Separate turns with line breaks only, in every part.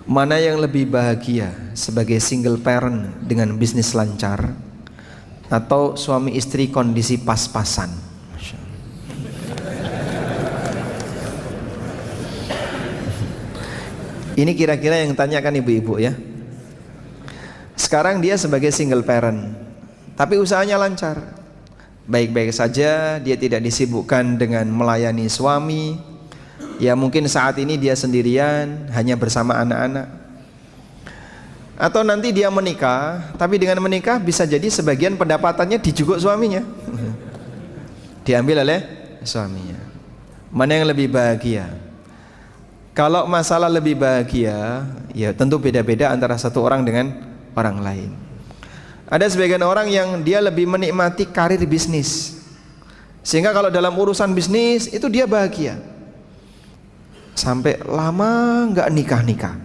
Mana yang lebih bahagia, sebagai single parent dengan bisnis lancar, atau suami istri kondisi pas-pasan? Ini kira-kira yang tanyakan ibu-ibu ya. Sekarang dia sebagai single parent, tapi usahanya lancar, baik-baik saja, dia tidak disibukkan dengan melayani suami. Ya mungkin saat ini dia sendirian, hanya bersama anak-anak. Atau nanti dia menikah, tapi dengan menikah bisa jadi sebagian pendapatannya dijuguk suaminya, diambil oleh suaminya. Mana yang lebih bahagia? Kalau masalah lebih bahagia, ya tentu beda-beda antara satu orang dengan orang lain. Ada sebagian orang yang dia lebih menikmati karir bisnis, sehingga kalau dalam urusan bisnis itu dia bahagia, sampai lama nggak nikah-nikah,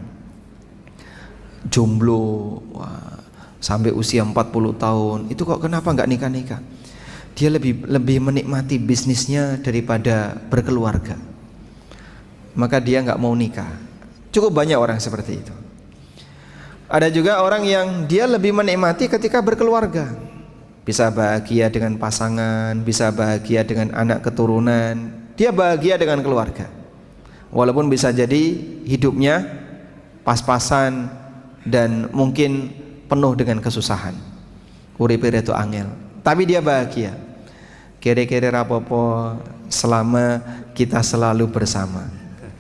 jomblo, wah, sampai usia 40 tahun. Itu kok kenapa nggak nikah-nikah? Dia lebih menikmati bisnisnya daripada berkeluarga, maka dia nggak mau nikah. Cukup banyak orang seperti itu. Ada juga orang yang dia lebih menikmati ketika berkeluarga, bisa bahagia dengan pasangan, bisa bahagia dengan anak keturunan, dia bahagia dengan keluarga. Walaupun bisa jadi hidupnya pas-pasan dan mungkin penuh dengan kesusahan, urip itu angel, tapi dia bahagia. Kere-kere rapopo selama kita selalu bersama.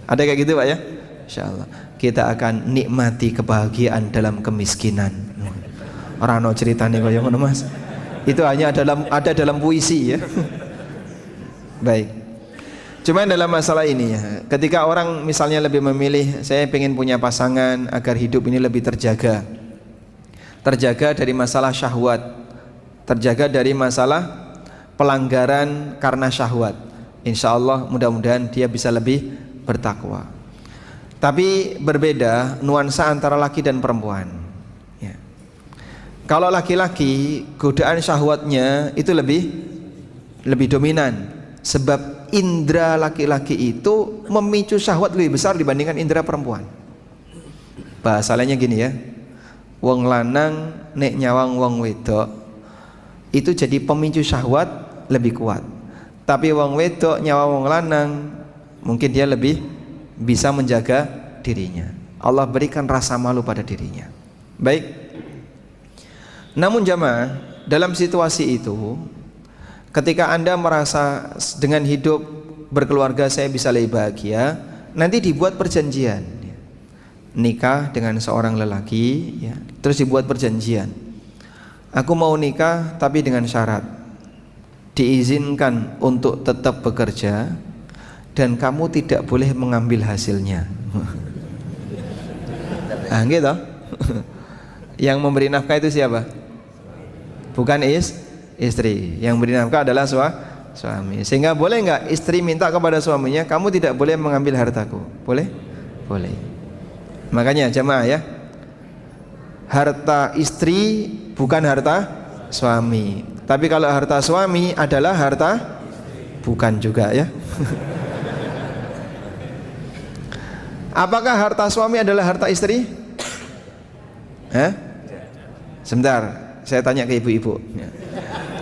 Ada kayak gitu Pak ya? Insyaallah kita akan nikmati kebahagiaan dalam kemiskinan. Orang no ceritanya kaya ngono Mas. Itu hanya ada dalam puisi ya. Baik. Cuma dalam masalah ini ya, ketika orang misalnya lebih memilih, saya pengen punya pasangan agar hidup ini lebih terjaga dari masalah syahwat, terjaga dari masalah pelanggaran karena syahwat. Insya Allah mudah-mudahan dia bisa lebih bertakwa. Tapi berbeda nuansa antara laki dan perempuan ya. Kalau laki-laki godaan syahwatnya itu lebih dominan, sebab indera laki-laki itu memicu syahwat lebih besar dibandingkan indera perempuan. Bahasa lainnya gini ya, wong lanang nek nyawang wong wedok itu jadi pemicu syahwat lebih kuat. Tapi wong wedok nyawa wong lanang, mungkin dia lebih bisa menjaga dirinya. Allah berikan rasa malu pada dirinya. Baik. Namun jamaah, dalam situasi itu, ketika Anda merasa dengan hidup berkeluarga saya bisa lebih bahagia, nanti dibuat perjanjian nikah dengan seorang lelaki ya. Terus dibuat perjanjian, aku mau nikah tapi dengan syarat diizinkan untuk tetap bekerja dan kamu tidak boleh mengambil hasilnya. Nah gitu. Yang memberi nafkah itu siapa? Bukan istri. Yang beri nafkah adalah suami. Sehingga boleh nggak istri minta kepada suaminya, kamu tidak boleh mengambil hartaku? Boleh? Boleh. Makanya jamaah ya, harta istri bukan harta suami. Tapi kalau harta suami adalah harta bukan juga ya. Apakah harta suami adalah harta istri? Sebentar, saya tanya ke ibu-ibu.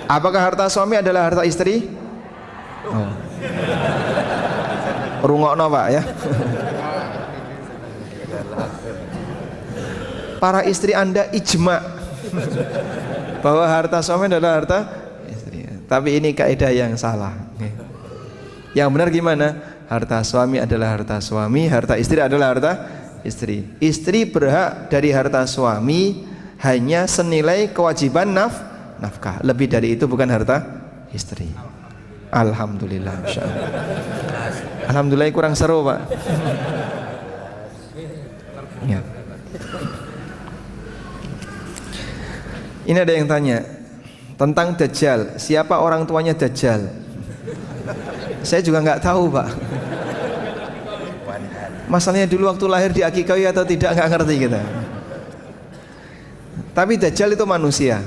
Apakah harta suami adalah harta istri? Oh. Rungokno Pak ya. Para istri Anda ijma bahwa harta suami adalah harta istri. Tapi ini kaidah yang salah. Yang benar gimana? Harta suami adalah harta suami, harta istri adalah harta istri. Istri berhak dari harta suami hanya senilai kewajiban nafkah. Lebih dari itu bukan harta istri. Alhamdulillah, insyaallah. Alhamdulillah kurang seru Pak. Ya. Ini ada yang tanya tentang Dajjal. Siapa orang tuanya Dajjal? Saya juga nggak tahu Pak. Masalahnya dulu waktu lahir diakikahi atau tidak nggak ngerti kita. Tapi Dajjal itu manusia.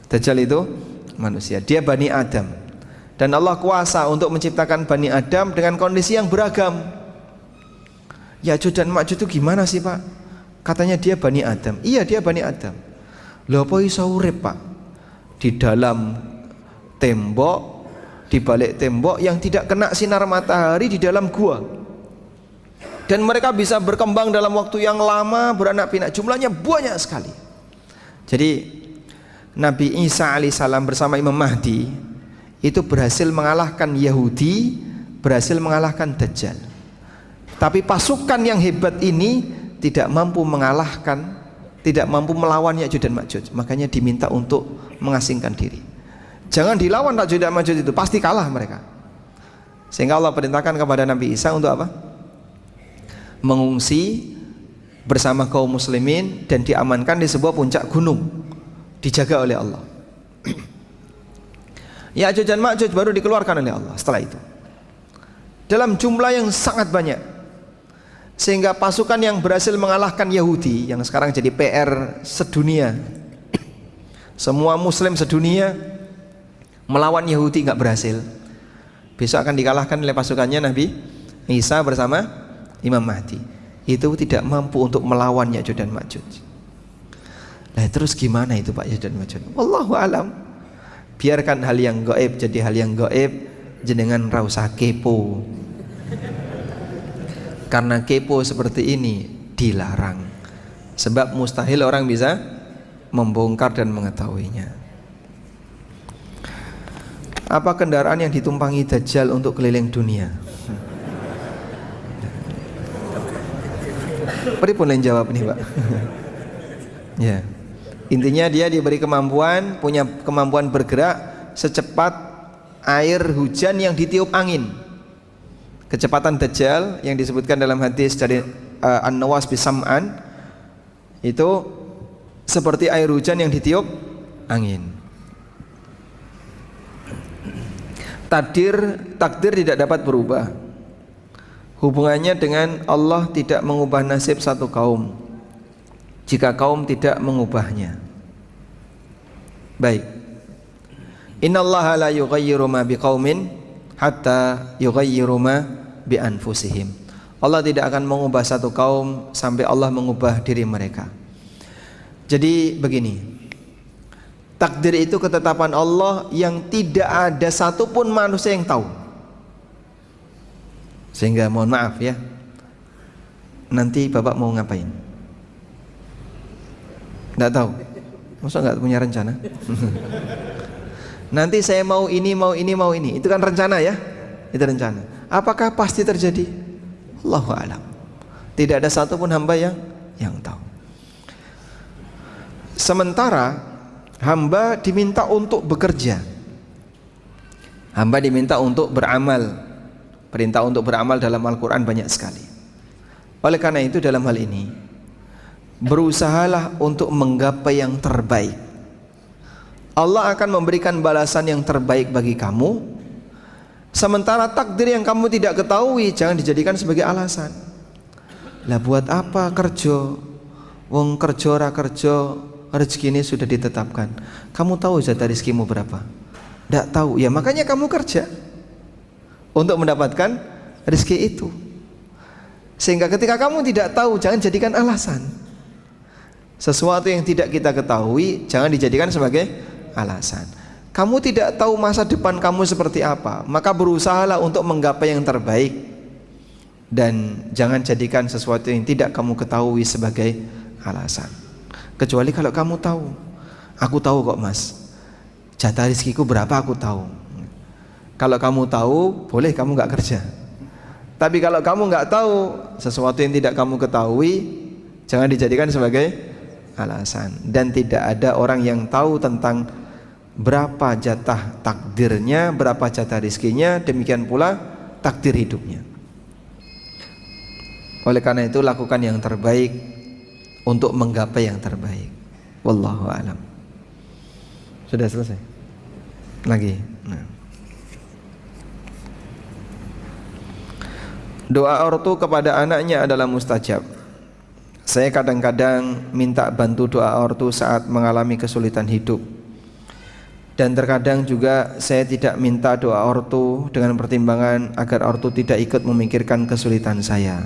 Dajjal itu manusia. Dia Bani Adam. Dan Allah kuasa untuk menciptakan Bani Adam dengan kondisi yang beragam. Ya'juj dan Ma'juj itu gimana sih Pak? Katanya dia Bani Adam. Iya, dia Bani Adam. Lha apa iso urip, Pak? Di dalam tembok, di balik tembok yang tidak kena sinar matahari, di dalam gua. Dan mereka bisa berkembang dalam waktu yang lama, beranak pinak, jumlahnya banyak sekali. Jadi Nabi Isa alaihissalam bersama Imam Mahdi itu berhasil mengalahkan Yahudi, berhasil mengalahkan Dajjal. Tapi pasukan yang hebat ini tidak mampu mengalahkan, tidak mampu melawan Ya'juj dan Ma'juj. Makanya diminta untuk mengasingkan diri. Jangan dilawan Ya'juj dan Ma'juj, itu pasti kalah mereka. Sehingga Allah perintahkan kepada Nabi Isa untuk apa? Mengungsi bersama kaum muslimin dan diamankan di sebuah puncak gunung, dijaga oleh Allah. Ya'juj dan Ma'juj baru dikeluarkan oleh Allah setelah itu dalam jumlah yang sangat banyak, sehingga pasukan yang berhasil mengalahkan Yahudi yang sekarang jadi PR sedunia, semua muslim sedunia melawan Yahudi nggak berhasil, besok akan dikalahkan oleh pasukannya Nabi Isa bersama Imam Mahdi. Itu tidak mampu untuk melawan Ya'juj dan Ma'juj. Nah terus gimana itu Pak Ya'juj dan Ma'juj? Wallahu alam. Biarkan hal yang gaib jadi hal yang gaib, jenengan ra usah kepo. Karena kepo seperti ini dilarang. Sebab mustahil orang bisa membongkar dan mengetahuinya. Apa kendaraan yang ditumpangi Dajjal untuk keliling dunia? Pripun yang jawab nih Pak? Ya, intinya dia diberi kemampuan, punya kemampuan bergerak secepat air hujan yang ditiup angin. Kecepatan Dajjal yang disebutkan dalam hadis dari An-Nawas bin Sam'an itu seperti air hujan yang ditiup angin. Takdir tidak dapat berubah. Hubungannya dengan Allah tidak mengubah nasib satu kaum jika kaum tidak mengubahnya. Baik. Innallaha la yughayyiru ma biqaumin hatta yughayyiru ma bi anfusihim. Allah tidak akan mengubah satu kaum sampai Allah mengubah diri mereka. Jadi begini, takdir itu ketetapan Allah yang tidak ada satupun manusia yang tahu. Sehingga mohon maaf ya, nanti Bapak mau ngapain? Nggak tahu, masa nggak punya rencana? Nanti saya mau ini, mau ini, mau ini, itu kan rencana ya, itu rencana. Apakah pasti terjadi? Allahu a'lam. Tidak ada satupun hamba yang tahu. Sementara hamba diminta untuk bekerja, hamba diminta untuk beramal. Perintah untuk beramal dalam Al-Quran banyak sekali. Oleh karena itu dalam hal ini berusahalah untuk menggapai yang terbaik. Allah akan memberikan balasan yang terbaik bagi kamu. Sementara takdir yang kamu tidak ketahui jangan dijadikan sebagai alasan. Lah buat apa kerja? Wong kerja ora kerja, rezeki ini sudah ditetapkan. Kamu tahu jatah rezekimu berapa? Tidak tahu. Ya makanya kamu kerja untuk mendapatkan rezeki itu. Sehingga ketika kamu tidak tahu, jangan jadikan alasan. Sesuatu yang tidak kita ketahui jangan dijadikan sebagai alasan. Kamu tidak tahu masa depan kamu seperti apa, maka berusahalah untuk menggapai yang terbaik. Dan jangan jadikan sesuatu yang tidak kamu ketahui sebagai alasan. Kecuali kalau kamu tahu. Aku tahu kok mas, jatah rezekiku berapa aku tahu. Kalau kamu tahu, boleh kamu nggak kerja. Tapi kalau kamu nggak tahu sesuatu yang tidak kamu ketahui, jangan dijadikan sebagai alasan. Dan tidak ada orang yang tahu tentang berapa jatah takdirnya, berapa jatah rezekinya, demikian pula takdir hidupnya. Oleh karena itu lakukan yang terbaik untuk menggapai yang terbaik. Wallahu a'lam. Sudah selesai? Lagi. Nah. Doa ortu kepada anaknya adalah mustajab. Saya kadang-kadang minta bantu doa ortu saat mengalami kesulitan hidup. Dan terkadang juga saya tidak minta doa ortu dengan pertimbangan agar ortu tidak ikut memikirkan kesulitan saya.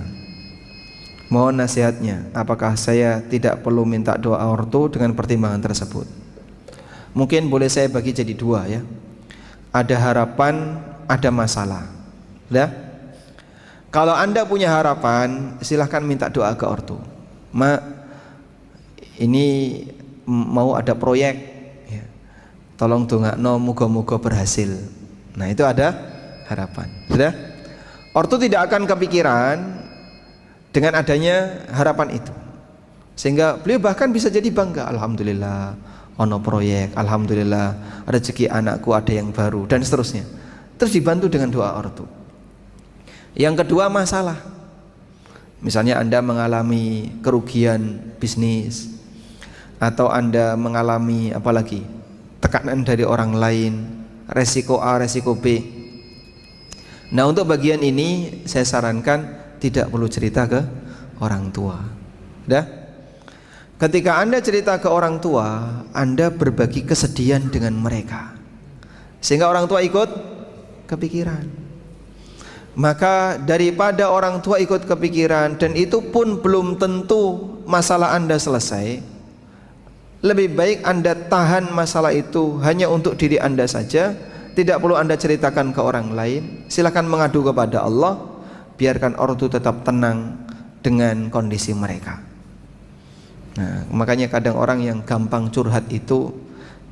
Mohon nasihatnya, apakah saya tidak perlu minta doa ortu dengan pertimbangan tersebut? Mungkin boleh saya bagi jadi dua ya. Ada harapan, ada masalah. Ya? Kalau Anda punya harapan, silahkan minta doa ke ortu. Ini mau ada proyek, ya. Tolong dongakno muga-muga berhasil. Nah itu ada harapan. Sudah? Ortu tidak akan kepikiran dengan adanya harapan itu, sehingga beliau bahkan bisa jadi bangga, alhamdulillah ono proyek, alhamdulillah rezeki anakku ada yang baru, dan seterusnya. Terus dibantu dengan doa ortu. Yang kedua masalah, misalnya Anda mengalami kerugian bisnis, atau Anda mengalami apalagi tekanan dari orang lain, resiko A, resiko B. Nah untuk bagian ini saya sarankan tidak perlu cerita ke orang tua. Dah? Ketika Anda cerita ke orang tua, Anda berbagi kesedihan dengan mereka, sehingga orang tua ikut kepikiran. Maka daripada orang tua ikut kepikiran dan itu pun belum tentu masalah Anda selesai, lebih baik Anda tahan masalah itu hanya untuk diri Anda saja, tidak perlu Anda ceritakan ke orang lain. Silakan mengadu kepada Allah. Biarkan ortu tetap tenang dengan kondisi mereka. Nah, makanya kadang orang yang gampang curhat itu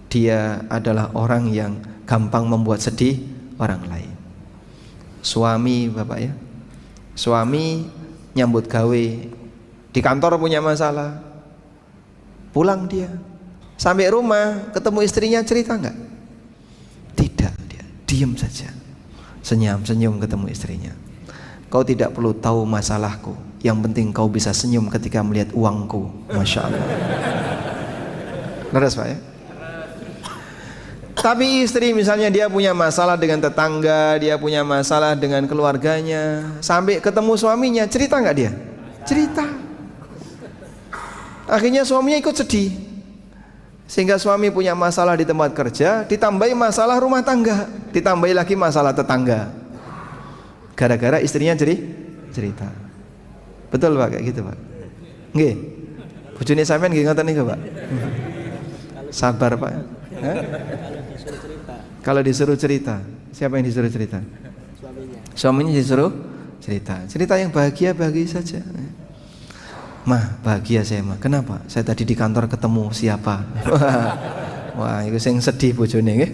dia adalah orang yang gampang membuat sedih orang lain. Suami, Bapak ya, suami nyambut gawe di kantor punya masalah, pulang dia sampai rumah ketemu istrinya, cerita nggak? Tidak, dia diam saja, senyum ketemu istrinya. Kau tidak perlu tahu masalahku, yang penting kau bisa senyum ketika melihat uangku. Masya Allah. Leres Pak ya? Tapi istri misalnya dia punya masalah dengan tetangga, dia punya masalah dengan keluarganya, sampai ketemu suaminya, cerita nggak dia? Cerita. Akhirnya suaminya ikut sedih, sehingga suami punya masalah di tempat kerja, ditambahi masalah rumah tangga, ditambahi lagi masalah tetangga. Gara-gara istrinya cerita. Betul Pak, kayak gitu Pak. Nggih. Bojone sampean nggih ngoten niku Pak. Sabar Pak. Kalau disuruh cerita, siapa yang disuruh cerita? Suaminya disuruh cerita. Cerita yang bahagia saja. Mah, bahagia saya mah. Kenapa? Saya tadi di kantor ketemu siapa? Wah, itu sing sedih bojone nggih.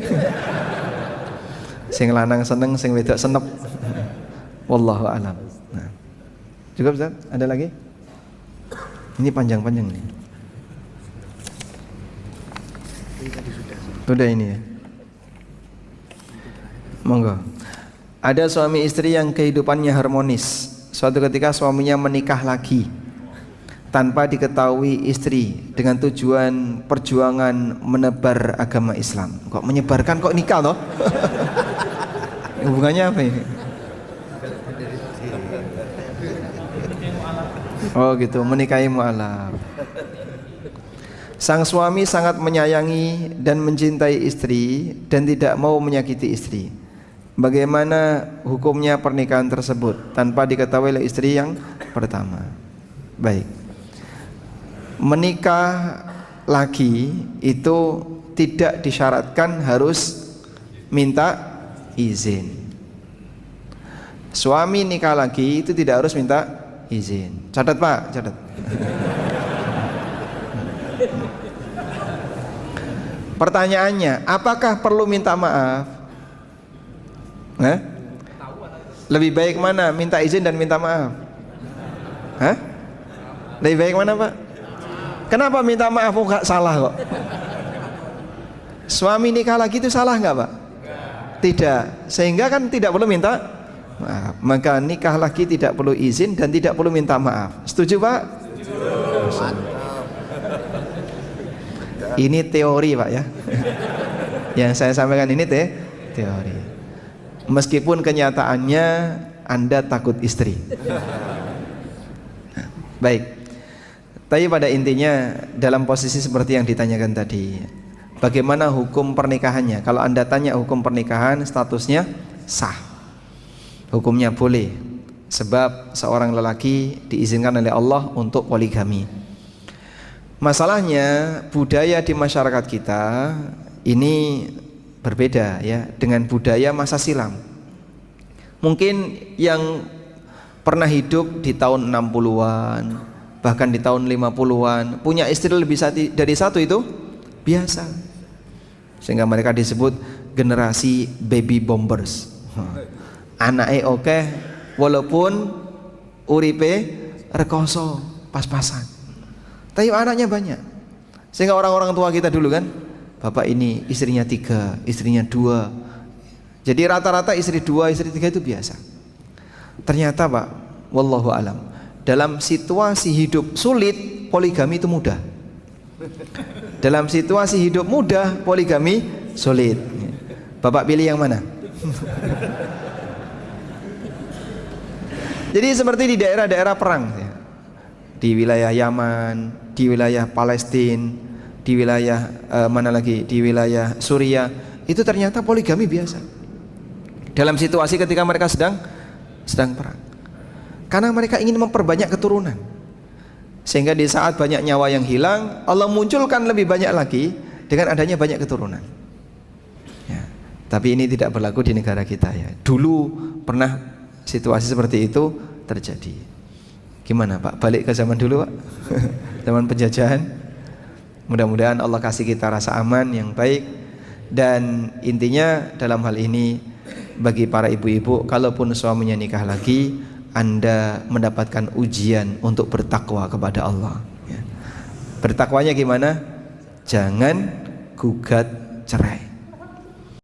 Sing lanang seneng, sing wedok senep. Wallahu a'lam. Nah. Cukup Ustaz? Ada lagi? Ini panjang-panjang nih. Sudah ini ya. Monggo. Ada suami istri yang kehidupannya harmonis. Suatu ketika suaminya menikah lagi tanpa diketahui istri, dengan tujuan perjuangan menebar agama Islam. Kok menyebarkan, kok nikah toh? Hubungannya apa ini? Oh gitu, menikahi mu'alaf. Sang suami sangat menyayangi dan mencintai istri dan tidak mau menyakiti istri. Bagaimana hukumnya pernikahan tersebut tanpa diketahui oleh istri yang pertama? Baik. Menikah lagi itu tidak disyaratkan harus minta izin. Suami nikah lagi itu tidak harus minta izin. Catat Pak, catat. Pertanyaannya, apakah perlu minta maaf? Lebih baik mana, minta izin dan minta maaf? Lebih baik mana Pak? Kenapa minta maaf kok salah kok? Suami nikah lagi itu salah nggak Pak? Tidak, sehingga kan tidak perlu minta maaf. Maka nikah lagi tidak perlu izin dan tidak perlu minta maaf. Setuju Pak? Setuju. Ini teori Pak ya. Yang saya sampaikan ini teori. Meskipun kenyataannya Anda takut istri. Baik. Tapi pada intinya dalam posisi seperti yang ditanyakan tadi, bagaimana hukum pernikahannya? Kalau Anda tanya hukum pernikahan, statusnya sah. Hukumnya boleh. sebab seorang lelaki diizinkan oleh Allah untuk poligami. Masalahnya budaya di masyarakat kita ini berbeda ya dengan budaya masa silam. Mungkin yang pernah hidup di tahun 60-an, bahkan di tahun 50-an, punya istri lebih dari satu itu biasa. Sehingga mereka disebut generasi baby bombers. Anake oke walaupun uripe rekoso pas-pasan. Tapi anaknya banyak. Sehingga orang-orang tua kita dulu kan, bapak ini istrinya 3, istrinya 2. Jadi rata-rata istri 2, istri 3 itu biasa. Ternyata Pak, wallahu alam, dalam situasi hidup sulit poligami itu mudah. Dalam situasi hidup mudah poligami sulit. Bapak pilih yang mana? Jadi seperti di daerah-daerah perang ya. Di wilayah Yaman, di wilayah Palestina, di wilayah mana lagi, di wilayah Suriah, itu ternyata poligami biasa. Dalam situasi ketika mereka sedang perang. Karena mereka ingin memperbanyak keturunan. Sehingga di saat banyak nyawa yang hilang, Allah munculkan lebih banyak lagi dengan adanya banyak keturunan. Ya. Tapi ini tidak berlaku di negara kita ya. Dulu pernah situasi seperti itu terjadi. Gimana Pak? Balik ke zaman dulu Pak? Zaman penjajahan. Mudah-mudahan Allah kasih kita rasa aman yang baik. Dan intinya dalam hal ini, bagi para ibu-ibu, kalaupun suaminya nikah lagi, Anda mendapatkan ujian untuk bertakwa kepada Allah ya. Bertakwanya gimana? Jangan gugat cerai.